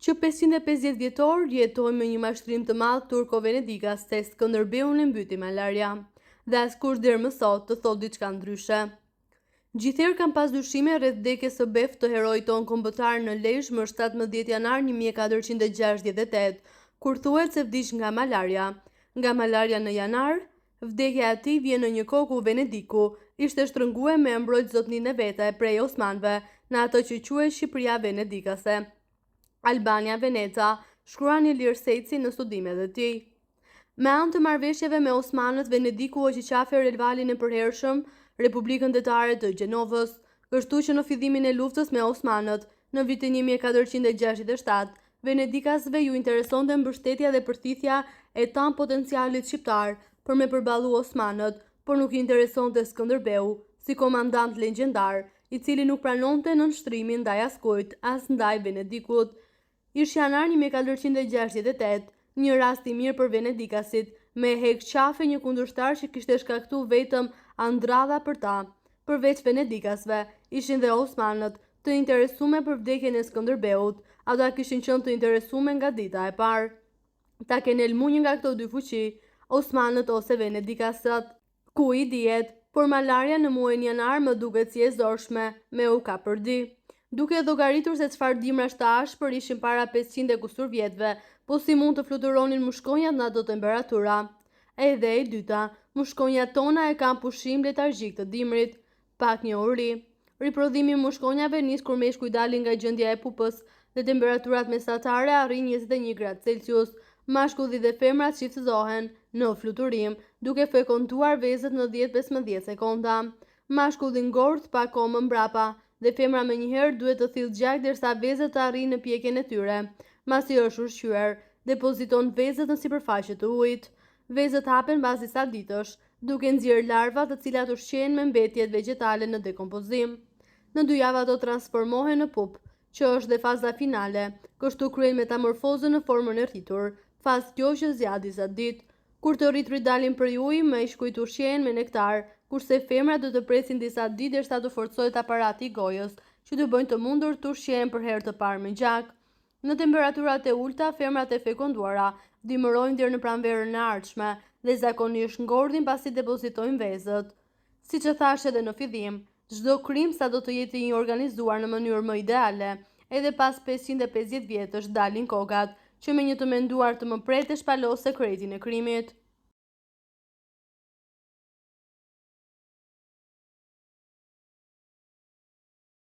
që 550 vjetor jetojnë me një mashtrim të madh turko-venedikas se Skënderbeun e mbyti malaria, dhe askush deri më sot të thotë diçka ndryshe. Gjithherë kam pas dyshime rreth vdekjes së Bef të heroit ton kombëtar në Lezhë më 17 janar 1468, kur thuhet se vdiq nga malaria. Nga malaria në janar, vdekja e tij vjen në një kohë ku Venediku ishte shtrënguar me mbrojt zotninë e vete prej Osmanëve në ato që quhej Shqipëria Venedikase. Albania Veneca shkruan Ilir Seci në studimet e tij. Me anë të marrëveshjeve me Osmanët, Venediku hoqiqafi rivalin e përhershëm, Republikën Detare të Gjenovës, kështu që në fillimin e luftës me Osmanët, në vitin 1467, venedikasve ju interesonte mbështetja dhe përthithja e tan potencialit shqiptar për me përballu Osmanët, por nuk i interesonte Skënderbeu, si komandant legjendar, i cili nuk pranonte nënshtrimin ndaj askujt, as ndaj Venedikut. Ish janar 1468, një rast i mirë për venedikasit, me hek qafe një kundërshtar që kishte shkaktu vetëm andradha për ta. Përveç venedikasve, ishin dhe Osmanët të interesume për vdekjen e Skënderbeut, ata kishin qenë të interesume nga dita e parë. Ta kenë elmu një nga këto dy fuqi, Osmanët ose venedikasat. Ku i dihet, por malaria në muajin janar më duket si e zorshme, me u ka përdi. Duke llogaritur se çfarë dimrash të ashpër ishin para 500 e kusur vjetëve, po si mund të fluturonin mushkonjat në ato temperatura. Edhe e dyta, mushkonjat tona e kanë pushim letargjik të dimrit, pak një uri. Riprodhimi i mushkonjave nis kur meshkujt dalin nga gjendja e pupës dhe temperaturat mesatare arrin 21 gradë Celsius. Mashkulli dhe femrat shifëzohen në fluturim, duke fekonduar vezët në 10-15 sekonda. Mashkulli ngordh pak kohë më mbrapa dhe femra menjëherë duhet të thillë gjak derisa vezët të arrijnë në pjekjen e tyre. Masi është ushqyer, depoziton vezët në sipërfaqe të ujit. Vezët hapen pas disa ditësh, duke nxjerrë larva të cilat ushqehen me mbetjet vegetale në dekompozim. Në 2 javë ato transformohen në pup, që është dhe faza finale, kështu kryejnë metamorfozën në formën e rritur, fazë kjo që zgjat disa ditë. Kur të rriturit dalin prej ujit, meshkujt ushqehen me nektar, kurse femrat do të presin disa ditë derisa të forcohet aparati i gojës, që të bëjnë të mundur të ushqehen për herë të parë me gjak. Në temperaturat e ulta, femrat e fekonduara dimërojnë deri në pranverën e ardhshme dhe zakonisht ngordhin pasi depozitojnë vezët. Siç e thash edhe në fillim, çdo krim sa do të jetë i organizuar në mënyrë më ideale, edhe pas 550 vjetësh dalin kokat që me një të menduar të mëpret e shpalos sekretin e krimit.